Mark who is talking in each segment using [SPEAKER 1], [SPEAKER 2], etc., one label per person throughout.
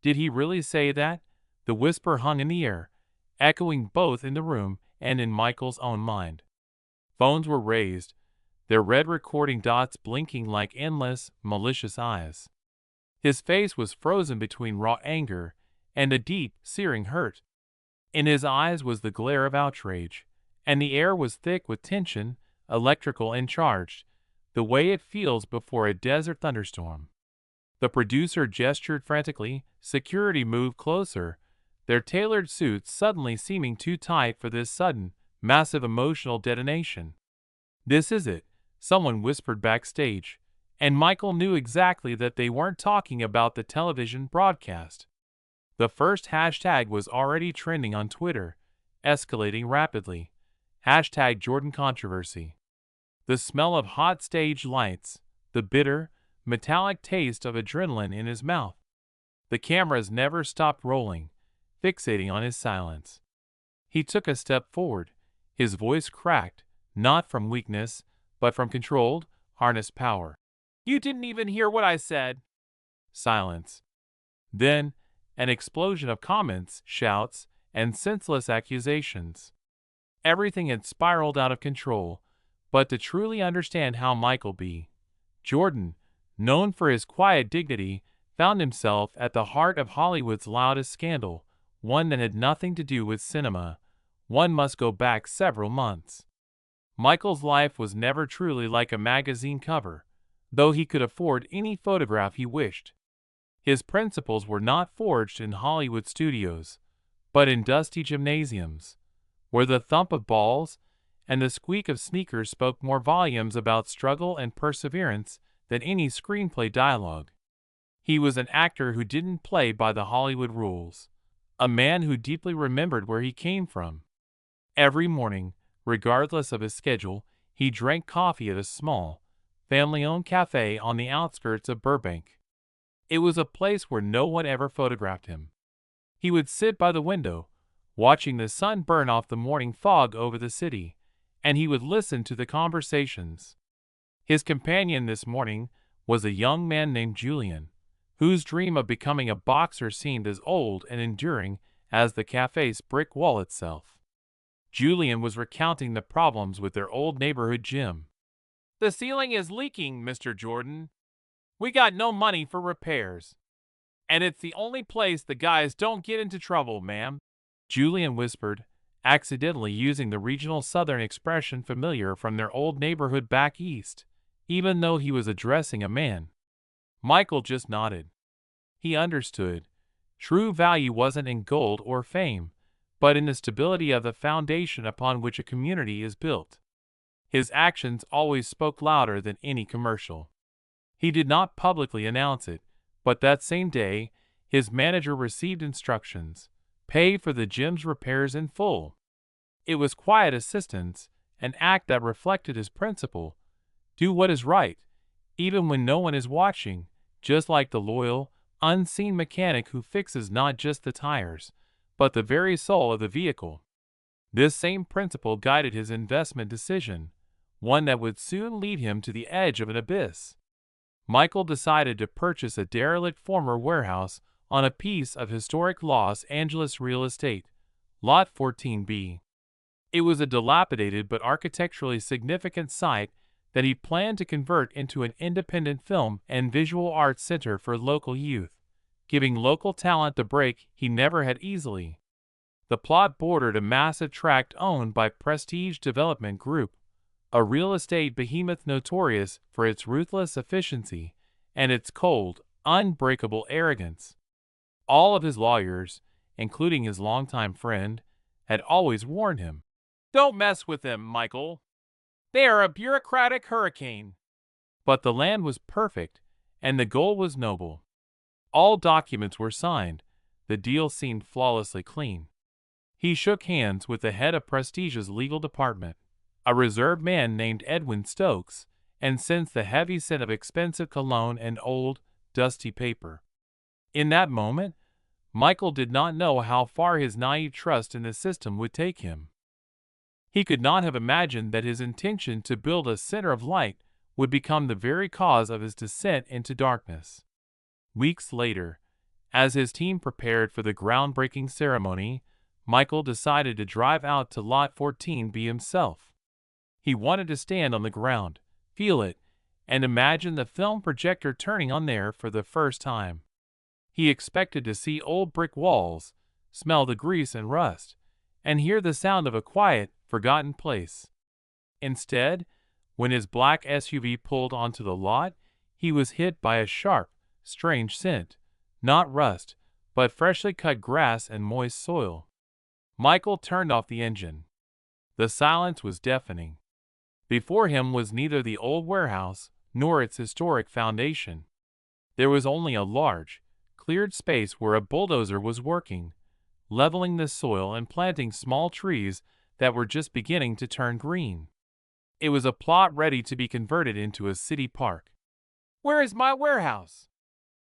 [SPEAKER 1] Did he really say that? The whisper hung in the air, echoing both in the room and in Michael's own mind. Phones were raised, their red recording dots blinking like endless, malicious eyes. His face was frozen between raw anger and a deep, searing hurt. In his eyes was the glare of outrage, and the air was thick with tension, electrical and charged, the way it feels before a desert thunderstorm. The producer gestured frantically, security moved closer, their tailored suits suddenly seeming too tight for this sudden, massive emotional detonation. "This is it," someone whispered backstage, and Michael knew exactly that they weren't talking about the television broadcast. The first hashtag was already trending on Twitter, escalating rapidly. Hashtag Jordan controversy. The smell of hot stage lights, the bitter, metallic taste of adrenaline in his mouth. The cameras never stopped rolling, fixating on his silence. He took a step forward, his voice cracked, not from weakness, but from controlled, harnessed power. "You didn't even hear what I said." Silence. Then, an explosion of comments, shouts, and senseless accusations. Everything had spiraled out of control, but to truly understand how Michael B. Jordan, known for his quiet dignity, found himself at the heart of Hollywood's loudest scandal, one that had nothing to do with cinema, one must go back several months. Michael's life was never truly like a magazine cover, though he could afford any photograph he wished. His principles were not forged in Hollywood studios, but in dusty gymnasiums, where the thump of balls and the squeak of sneakers spoke more volumes about struggle and perseverance than any screenplay dialogue. He was an actor who didn't play by the Hollywood rules, a man who deeply remembered where he came from. Every morning, regardless of his schedule, he drank coffee at a small, family-owned cafe on the outskirts of Burbank. It was a place where no one ever photographed him. He would sit by the window, watching the sun burn off the morning fog over the city, and he would listen to the conversations. His companion this morning was a young man named Julian, whose dream of becoming a boxer seemed as old and enduring as the cafe's brick wall itself. Julian was recounting the problems with their old neighborhood gym. "The ceiling is leaking, Mr. Jordan. We got no money for repairs. And it's the only place the guys don't get into trouble, ma'am," Julian whispered, accidentally using the regional Southern expression familiar from their old neighborhood back east, even though he was addressing a man. Michael just nodded. He understood. True value wasn't in gold or fame, but in the stability of the foundation upon which a community is built. His actions always spoke louder than any commercial. He did not publicly announce it, but that same day, his manager received instructions: pay for the gym's repairs in full. It was quiet assistance, an act that reflected his principle: do what is right, even when no one is watching, just like the loyal, unseen mechanic who fixes not just the tires, but the very soul of the vehicle. This same principle guided his investment decision, one that would soon lead him to the edge of an abyss. Michael decided to purchase a derelict former warehouse on a piece of historic Los Angeles real estate, Lot 14B. It was a dilapidated but architecturally significant site that he planned to convert into an independent film and visual arts center for local youth, giving local talent the break he never had easily. The plot bordered a massive tract owned by Prestige Development Group, a real estate behemoth notorious for its ruthless efficiency and its cold, unbreakable arrogance. All of his lawyers, including his longtime friend, had always warned him, "Don't mess with them, Michael. They are a bureaucratic hurricane." But the land was perfect, and the goal was noble. All documents were signed. The deal seemed flawlessly clean. He shook hands with the head of Prestige's legal department, a reserved man named Edwin Stokes, and sensed the heavy scent of expensive cologne and old, dusty paper. In that moment, Michael did not know how far his naive trust in the system would take him. He could not have imagined that his intention to build a center of light would become the very cause of his descent into darkness. Weeks later, As his team prepared for the groundbreaking ceremony, Michael decided to drive out to Lot 14B himself. He wanted to stand on the ground, feel it, and imagine the film projector turning on there for the first time. He expected to see old brick walls, smell the grease and rust, and hear the sound of a quiet, forgotten place. Instead, when his black SUV pulled onto the lot, he was hit by a sharp, strange scent, not rust, but freshly cut grass and moist soil. Michael turned off the engine. The silence was deafening. Before him was neither the old warehouse nor its historic foundation. There was only a large, cleared space where a bulldozer was working, leveling the soil and planting small trees that were just beginning to turn green. It was a plot ready to be converted into a city park. "Where is my warehouse?"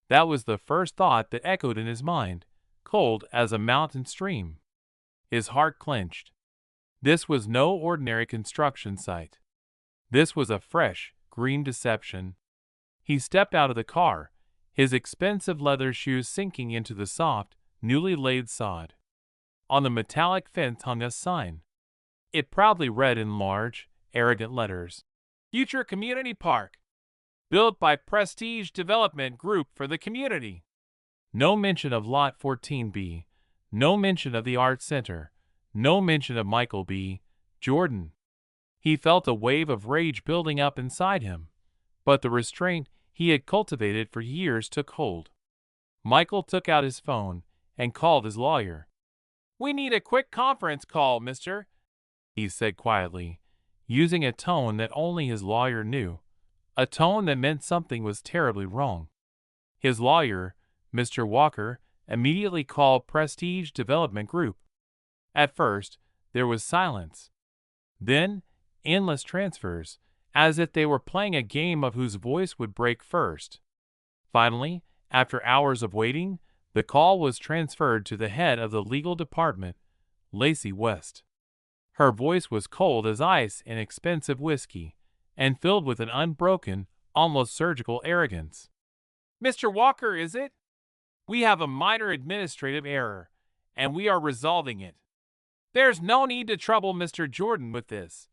[SPEAKER 1] That was the first thought that echoed in his mind, cold as a mountain stream. His heart clenched. This was no ordinary construction site. This was a fresh, green deception. He stepped out of the car, his expensive leather shoes sinking into the soft, newly laid sod. On the metallic fence hung a sign. It proudly read in large, arrogant letters, "Future Community Park. Built by Prestige Development Group for the community." No mention of Lot 14B, no mention of the Art Center, no mention of Michael B. Jordan. He felt a wave of rage building up inside him, but the restraint he had cultivated for years took hold. Michael took out his phone and called his lawyer. "We need a quick conference call, mister," he said quietly, using a tone that only his lawyer knew, a tone that meant something was terribly wrong. His lawyer, Mr. Walker, immediately called Prestige Development Group. At first, there was silence. Then, endless transfers, as if they were playing a game of whose voice would break first. Finally, after hours of waiting, the call was transferred to the head of the legal department, Lacey West. Her voice was cold as ice in expensive whiskey, and filled with an unbroken, almost surgical arrogance. "Mr. Walker, is it? We have a minor administrative error, and we are resolving it. There's no need to trouble Mr. Jordan with this."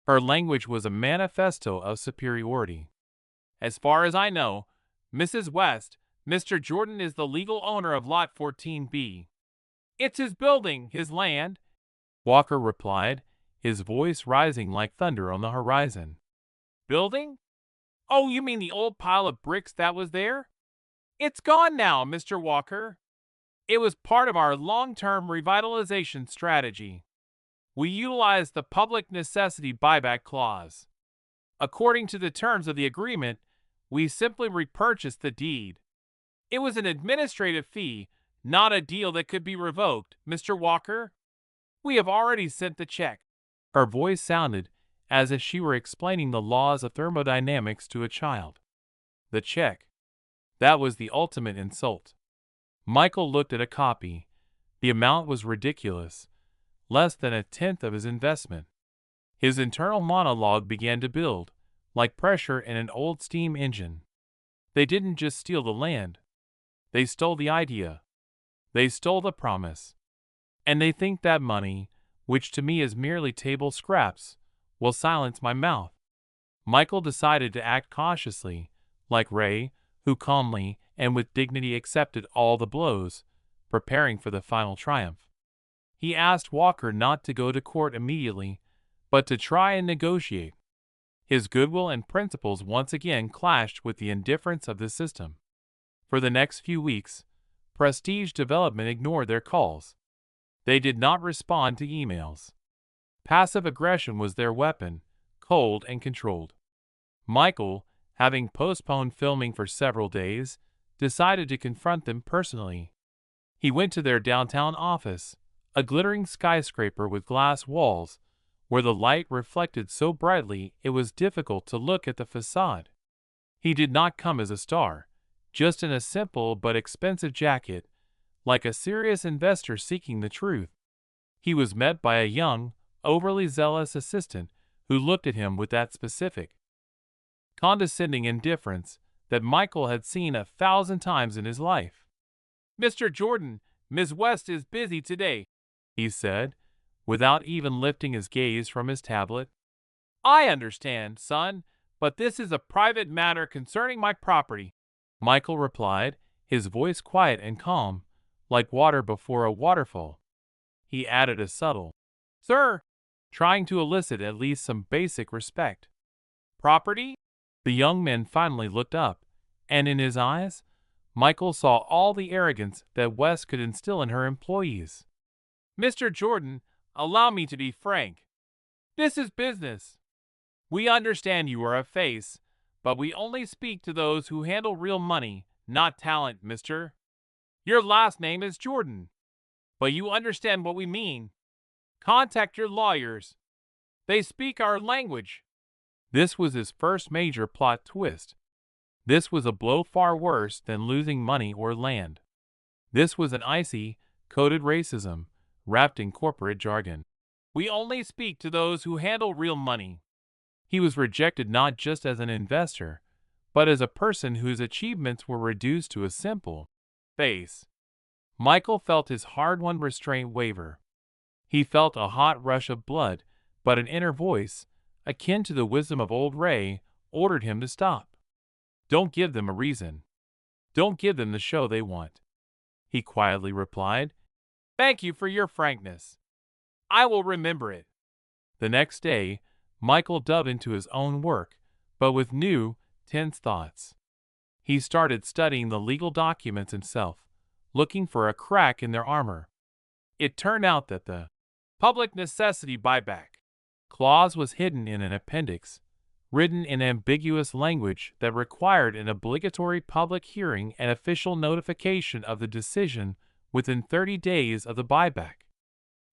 [SPEAKER 1] Her language was a manifesto of superiority. "As far as I know, Mrs. West, Mr. Jordan is the legal owner of Lot 14B. It's his building, his land," Walker replied, his voice rising like thunder on the horizon. "Building? Oh, you mean the old pile of bricks that was there? It's gone now, Mr. Walker. It was part of our long-term revitalization strategy. We utilized the public necessity buyback clause. According to the terms of the agreement, we simply repurchased the deed. It was an administrative fee, not a deal that could be revoked, Mr. Walker. We have already sent the check." Her voice sounded as if she were explaining the laws of thermodynamics to a child. The check. That was the ultimate insult. Michael looked at a copy. The amount was ridiculous, less than a tenth of his investment. His internal monologue began to build, like pressure in an old steam engine. They didn't just steal the land. They stole the idea. They stole the promise. And they think that money, which to me is merely table scraps, will silence my mouth. Michael decided to act cautiously, like Ray, who calmly and with dignity accepted all the blows, preparing for the final triumph. He asked Walker not to go to court immediately, but to try and negotiate. His goodwill and principles once again clashed with the indifference of the system. For the next few weeks, Prestige Development ignored their calls. They did not respond to emails. Passive aggression was their weapon, cold and controlled. Michael, having postponed filming for several days, decided to confront them personally. He went to their downtown office, a glittering skyscraper with glass walls, where the light reflected so brightly it was difficult to look at the facade. He did not come as a star, just in a simple but expensive jacket, like a serious investor seeking the truth. He was met by a young, overly zealous assistant who looked at him with that specific, condescending indifference that Michael had seen 1,000 times in his life. Mr. Jordan, Ms. West is busy today, he said, without even lifting his gaze from his tablet. I understand, son, but this is a private matter concerning my property, Michael replied, his voice quiet and calm, like water before a waterfall. He added a subtle, "Sir," trying to elicit at least some basic respect. Property? The young man finally looked up, and in his eyes, Michael saw all the arrogance that West could instill in her employees. Mr. Jordan, allow me to be frank. This is business. We understand you are a face, but we only speak to those who handle real money, not talent, mister. Your last name is Jordan, but you understand what we mean. Contact your lawyers. They speak our language. This was his first major plot twist. This was a blow far worse than losing money or land. This was an icy, coded racism, wrapped in corporate jargon. We only speak to those who handle real money. He was rejected not just as an investor, but as a person whose achievements were reduced to a simple face. Michael felt his hard-won restraint waver. He felt a hot rush of blood, but an inner voice, akin to the wisdom of old Ray, ordered him to stop. Don't give them a reason. Don't give them the show they want. He quietly replied, Thank you for your frankness. I will remember it. The next day, Michael dove into his own work, but with new, tense thoughts. He started studying the legal documents himself, looking for a crack in their armor. It turned out that the public necessity buyback clause was hidden in an appendix, written in ambiguous language that required an obligatory public hearing and official notification of the decision within 30 days of the buyback.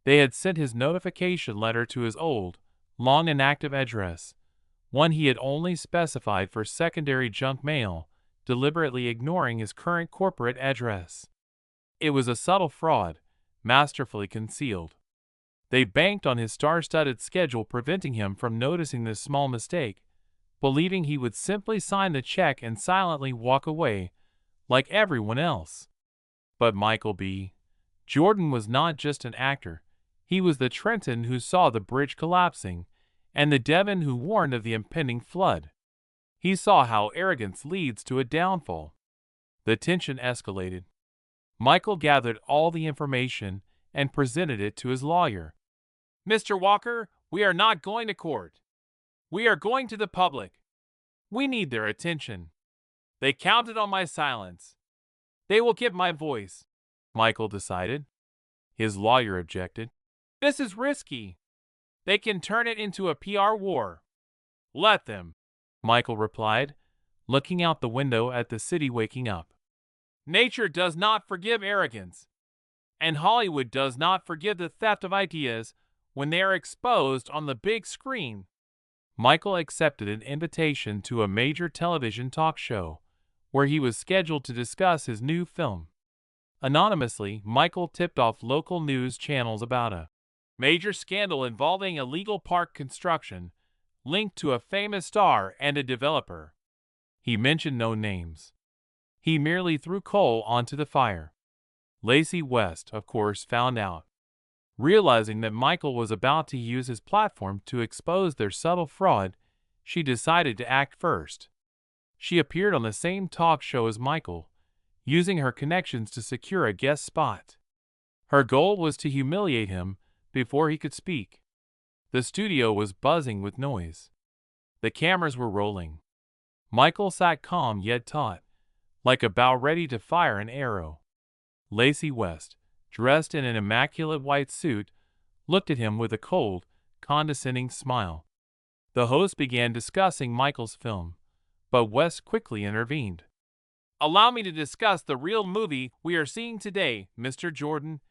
[SPEAKER 1] They had sent his notification letter to his old, long inactive address, one he had only specified for secondary junk mail, deliberately ignoring his current corporate address. It was a subtle fraud, masterfully concealed. They banked on his star-studded schedule, preventing him from noticing this small mistake, believing he would simply sign the check and silently walk away, like everyone else. But Michael B. Jordan was not just an actor. He was the Trenton who saw the bridge collapsing, and the Devon who warned of the impending flood. He saw how arrogance leads to a downfall. The tension escalated. Michael gathered all the information and presented it to his lawyer. Mr. Walker, we are not going to court. We are going to the public. We need their attention. They counted on my silence. They will get my voice, Michael decided. His lawyer objected. This is risky. They can turn it into a PR war. Let them, Michael replied, looking out the window at the city waking up. Nature does not forgive arrogance, and Hollywood does not forgive the theft of ideas when they are exposed on the big screen. Michael accepted an invitation to a major television talk show, where he was scheduled to discuss his new film. Anonymously, Michael tipped off local news channels about a major scandal involving illegal park construction linked to a famous star and a developer. He mentioned no names. He merely threw coal onto the fire. Lacey West, of course, found out. Realizing that Michael was about to use his platform to expose their subtle fraud, she decided to act first. She appeared on the same talk show as Michael, using her connections to secure a guest spot. Her goal was to humiliate him before he could speak. The studio was buzzing with noise. The cameras were rolling. Michael sat calm yet taut, like a bow ready to fire an arrow. Lacey West, dressed in an immaculate white suit, looked at him with a cold, condescending smile. The host began discussing Michael's film, but West quickly intervened. Allow me to discuss the real movie we are seeing today, Mr. Jordan,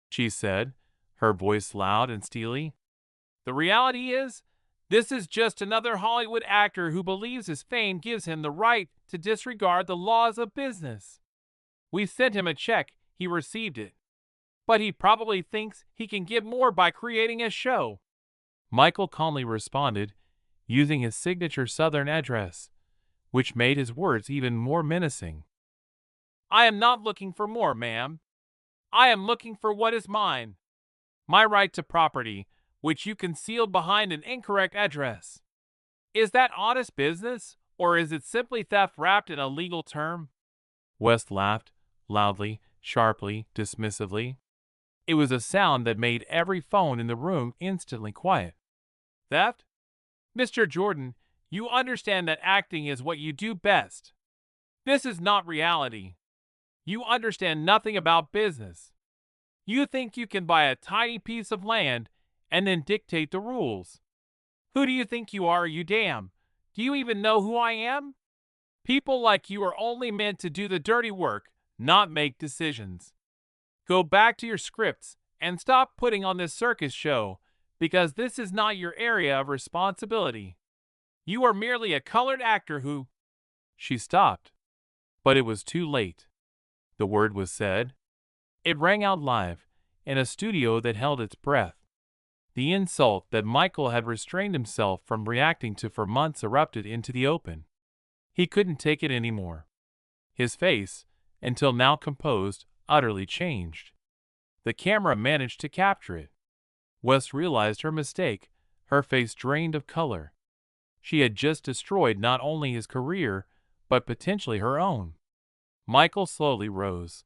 [SPEAKER 1] she said, her voice loud and steely. The reality is, this is just another Hollywood actor who believes his fame gives him the right to disregard the laws of business. We sent him a check, he received it. But he probably thinks he can get more by creating a show. Michael calmly responded, using his signature Southern address, which made his words even more menacing. I am not looking for more, ma'am. I am looking for what is mine. My right to property, which you concealed behind an incorrect address. Is that honest business, or is it simply theft wrapped in a legal term?" West laughed, loudly, sharply, dismissively. It was a sound that made every phone in the room instantly quiet. "Theft? Mr. Jordan, you understand that acting is what you do best. This is not reality. You understand nothing about business. You think you can buy a tiny piece of land and then dictate the rules. Who do you think you are, you damn? Do you even know who I am? People like you are only meant to do the dirty work, not make decisions. Go back to your scripts and stop putting on this circus show, because this is not your area of responsibility. You are merely a colored actor who—" She stopped, but it was too late. The word was said. It rang out live, in a studio that held its breath. The insult that Michael had restrained himself from reacting to for months erupted into the open. He couldn't take it anymore. His face, until now composed, utterly changed. The camera managed to capture it. Wes realized her mistake, her face drained of color. She had just destroyed not only his career, but potentially her own. Michael slowly rose.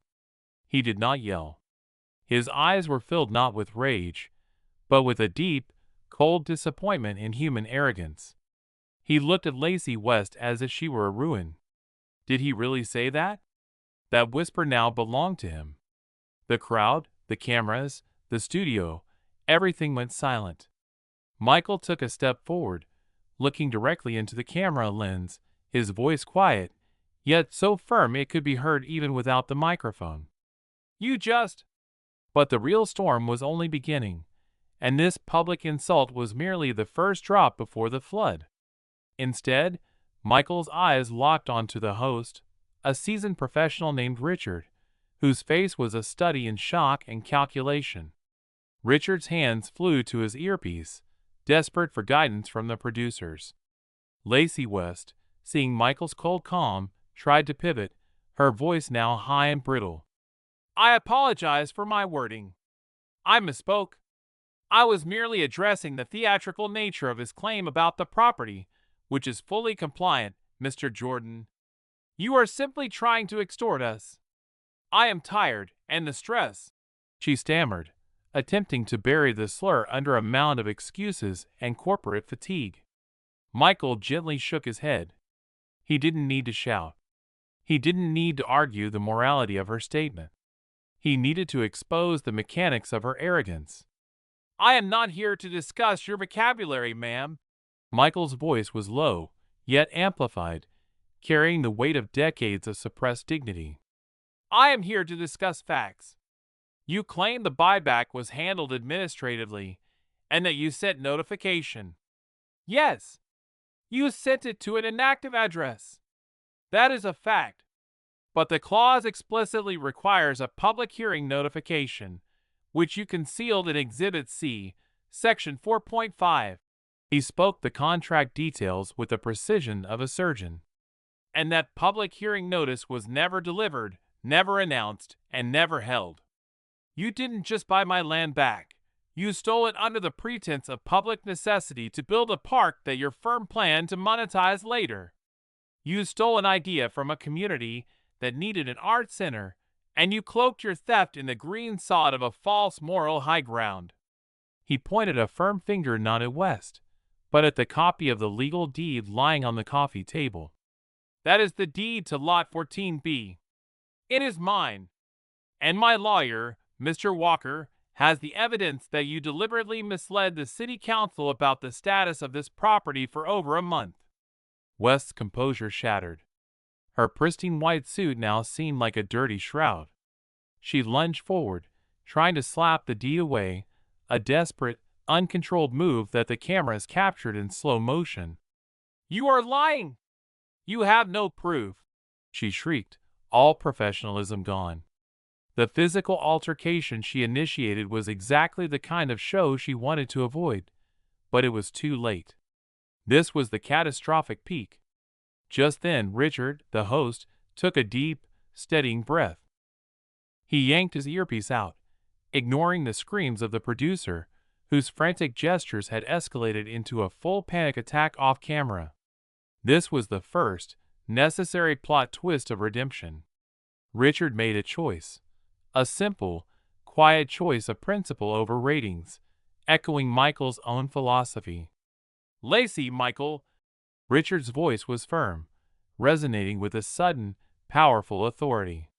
[SPEAKER 1] He did not yell. His eyes were filled not with rage, but with a deep, cold disappointment in human arrogance. He looked at Lacey West as if she were a ruin. Did he really say that? That whisper now belonged to him. The crowd, the cameras, the studio, everything went silent. Michael took a step forward, looking directly into the camera lens, his voice quiet, yet so firm it could be heard even without the microphone. "You just—" But the real storm was only beginning, and this public insult was merely the first drop before the flood. Instead, Michael's eyes locked onto the host, a seasoned professional named Richard, whose face was a study in shock and calculation. Richard's hands flew to his earpiece, desperate for guidance from the producers. Lacey West, seeing Michael's cold calm, tried to pivot, her voice now high and brittle. "I apologize for my wording. I misspoke. I was merely addressing the theatrical nature of his claim about the property, which is fully compliant, Mr. Jordan. You are simply trying to extort us. I am tired, and the stress," she stammered, attempting to bury the slur under a mound of excuses and corporate fatigue. Michael gently shook his head. He didn't need to shout. He didn't need to argue the morality of her statement. He needed to expose the mechanics of her arrogance. "I am not here to discuss your vocabulary, ma'am." Michael's voice was low, yet amplified, carrying the weight of decades of suppressed dignity. "I am here to discuss facts. You claim the buyback was handled administratively, and that you sent notification. Yes, you sent it to an inactive address. That is a fact. But the clause explicitly requires a public hearing notification, which you concealed in Exhibit C, Section 4.5. He spoke the contract details with the precision of a surgeon. "And that public hearing notice was never delivered, never announced, and never held. You didn't just buy my land back. You stole it under the pretense of public necessity to build a park that your firm planned to monetize later. You stole an idea from a community that needed an art center, and you cloaked your theft in the green sod of a false moral high ground." He pointed a firm finger not at West, but at the copy of the legal deed lying on the coffee table. "That is the deed to Lot 14B. It is mine. And my lawyer, Mr. Walker, has the evidence that you deliberately misled the city council about the status of this property for over a month." West's composure shattered. Her pristine white suit now seemed like a dirty shroud. She lunged forward, trying to slap the deed away, a desperate, uncontrolled move that the cameras captured in slow motion. "You are lying! You have no proof!" she shrieked, all professionalism gone. The physical altercation she initiated was exactly the kind of show she wanted to avoid, but it was too late. This was the catastrophic peak. Just then Richard, the host, took a deep, steadying breath. He yanked his earpiece out, ignoring the screams of the producer, whose frantic gestures had escalated into a full panic attack off camera. This was the first, necessary plot twist of redemption. Richard made a choice. A simple, quiet choice of principle over ratings, echoing Michael's own philosophy. "Lacey, Michael!" Richard's voice was firm, resonating with a sudden, powerful authority.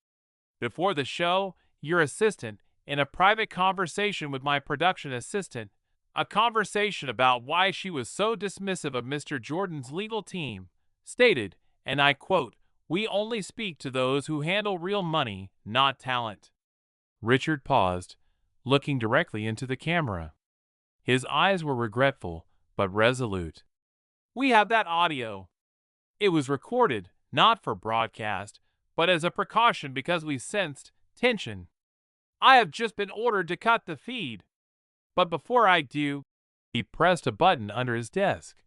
[SPEAKER 1] "Before the show, your assistant, in a private conversation with my production assistant, a conversation about why she was so dismissive of Mr. Jordan's legal team, stated, and I quote, 'We only speak to those who handle real money, not talent.'" Richard paused, looking directly into the camera. His eyes were regretful, but resolute. "We have that audio. It was recorded, not for broadcast, but as a precaution because we sensed tension. I have just been ordered to cut the feed. But before I do," he pressed a button under his desk.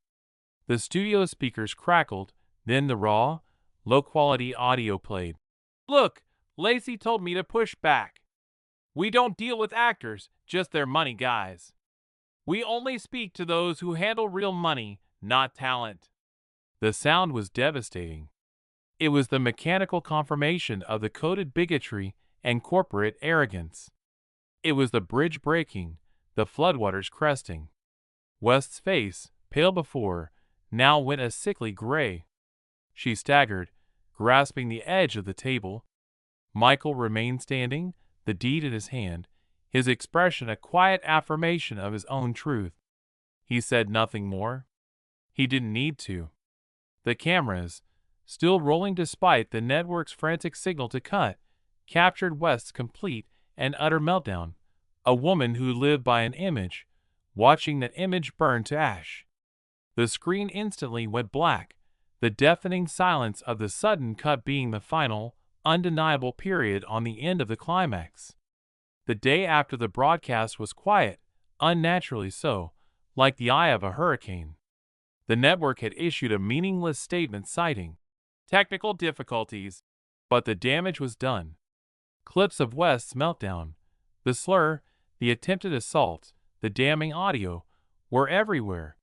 [SPEAKER 1] The studio speakers crackled, then the raw, low-quality audio played. "Look, Lacey told me to push back. We don't deal with actors, just their money guys. We only speak to those who handle real money, not talent." The sound was devastating. It was the mechanical confirmation of the coded bigotry and corporate arrogance. It was the bridge breaking, the floodwaters cresting. West's face, pale before, now went a sickly gray. She staggered, grasping the edge of the table. Michael remained standing, the deed in his hand, his expression a quiet affirmation of his own truth. He said nothing more. He didn't need to. The cameras, still rolling despite the network's frantic signal to cut, captured West's complete and utter meltdown. A woman who lived by an image, watching that image burn to ash. The screen instantly went black, the deafening silence of the sudden cut being the final, undeniable period on the end of the climax. The day after the broadcast was quiet, unnaturally so, like the eye of a hurricane. The network had issued a meaningless statement citing technical difficulties, but the damage was done. Clips of West's meltdown, the slur, the attempted assault, the damning audio, were everywhere.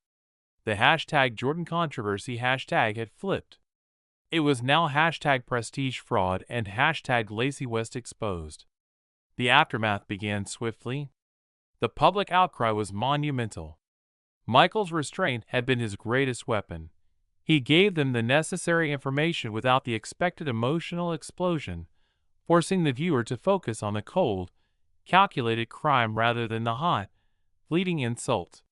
[SPEAKER 1] The hashtag Jordan controversy hashtag had flipped. It was now hashtag prestige fraud and hashtag Lacey West exposed. The aftermath began swiftly. The public outcry was monumental. Michael's restraint had been his greatest weapon. He gave them the necessary information without the expected emotional explosion, forcing the viewer to focus on the cold, calculated crime rather than the hot, fleeting insult.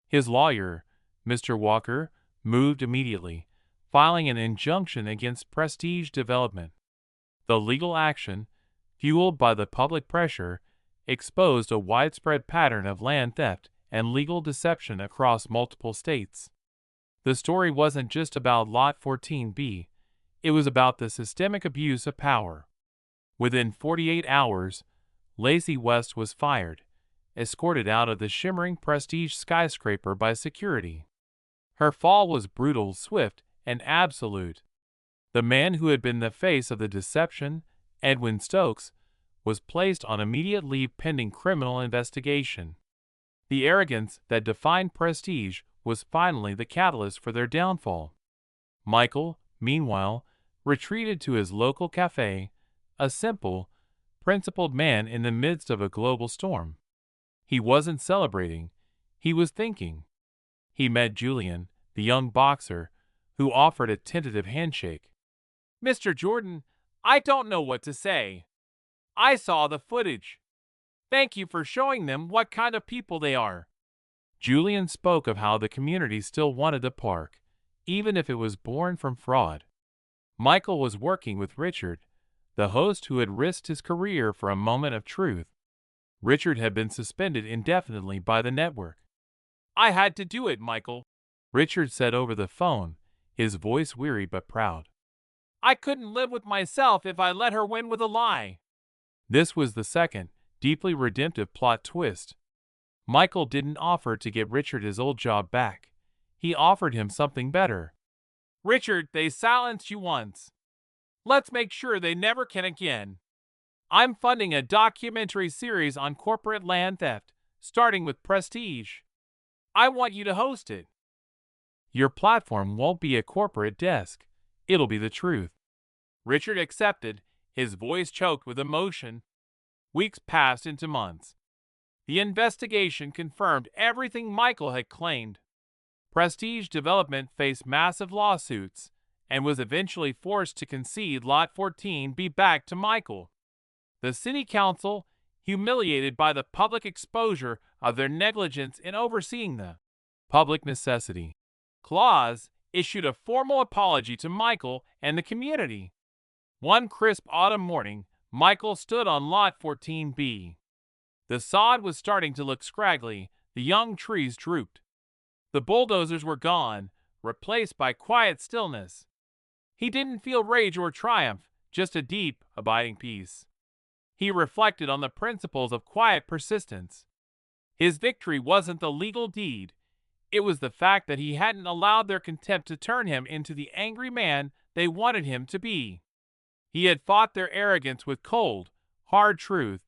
[SPEAKER 1] His lawyer, Mr. Walker, moved immediately, filing an injunction against Prestige Development. The legal action, fueled by the public pressure, exposed a widespread pattern of land theft and legal deception across multiple states. The story wasn't just about Lot 14B, it was about the systemic abuse of power. Within 48 hours, Lacey West was fired, escorted out of the shimmering Prestige skyscraper by security. Her fall was brutal, swift, and absolute. The man who had been the face of the deception, Edwin Stokes, was placed on immediate leave pending criminal investigation. The arrogance that defined Prestige was finally the catalyst for their downfall. Michael, meanwhile, retreated to his local cafe, a simple, principled man in the midst of a global storm. He wasn't celebrating, he was thinking. He met Julian, the young boxer, who offered a tentative handshake. "Mr. Jordan, I don't know what to say. I saw the footage. Thank you for showing them what kind of people they are." Julian spoke of how the community still wanted the park, even if it was born from fraud. Michael was working with Richard, the host who had risked his career for a moment of truth. Richard had been suspended indefinitely by the network. "I had to do it, Michael," Richard said over the phone, his voice weary but proud. "I couldn't live with myself if I let her win with a lie." This was the second, deeply redemptive plot twist. Michael didn't offer to get Richard his old job back. He offered him something better. "Richard, they silenced you once. Let's make sure they never can again. I'm funding a documentary series on corporate land theft, starting with Prestige. I want you to host it. Your platform won't be a corporate desk. It'll be the truth. Richard accepted, his voice choked with emotion. Weeks passed into months. The investigation confirmed everything Michael had claimed. Prestige Development faced massive lawsuits and was eventually forced to concede Lot 14B back to Michael. The city council, humiliated by the public exposure of their negligence in overseeing the public necessity clause, issued a formal apology to Michael and the community. One crisp autumn morning, Michael stood on Lot 14B. The sod was starting to look scraggly, the young trees drooped. The bulldozers were gone, replaced by quiet stillness. He didn't feel rage or triumph, just a deep, abiding peace. He reflected on the principles of quiet persistence. His victory wasn't the legal deed. It was the fact that he hadn't allowed their contempt to turn him into the angry man they wanted him to be. He had fought their arrogance with cold, hard truth,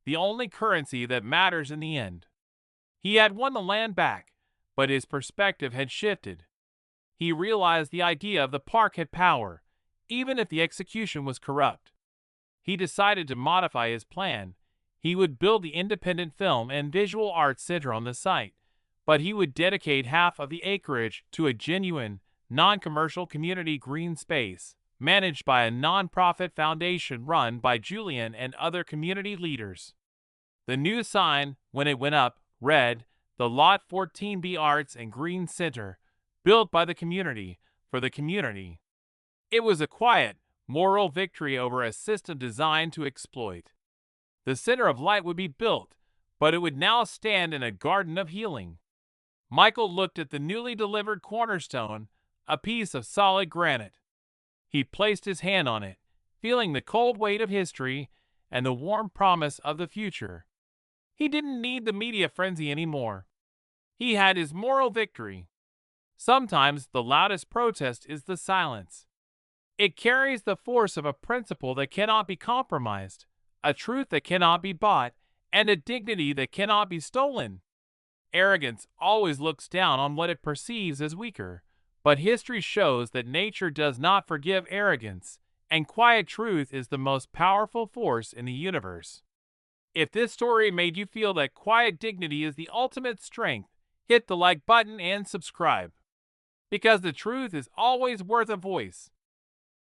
[SPEAKER 1] the only currency that matters in the end. He had won the land back, but his perspective had shifted. He realized the idea of the park had power, even if the execution was corrupt. He decided to modify his plan. He would build the independent film and visual arts center on the site, but he would dedicate half of the acreage to a genuine, non-commercial community green space, managed by a non-profit foundation run by Julian and other community leaders. The new sign, when it went up, read, "The Lot 14B Arts and Green Center, built by the community, for the community." It was a quiet, moral victory over a system designed to exploit. The Center of Light would be built, but it would now stand in a garden of healing. Michael looked at the newly delivered cornerstone, a piece of solid granite. He placed his hand on it, feeling the cold weight of history and the warm promise of the future. He didn't need the media frenzy anymore. He had his moral victory. Sometimes the loudest protest is the silence. It carries the force of a principle that cannot be compromised, a truth that cannot be bought, and a dignity that cannot be stolen. Arrogance always looks down on what it perceives as weaker, but history shows that nature does not forgive arrogance, and quiet truth is the most powerful force in the universe. If this story made you feel that quiet dignity is the ultimate strength, hit the like button and subscribe. Because the truth is always worth a voice.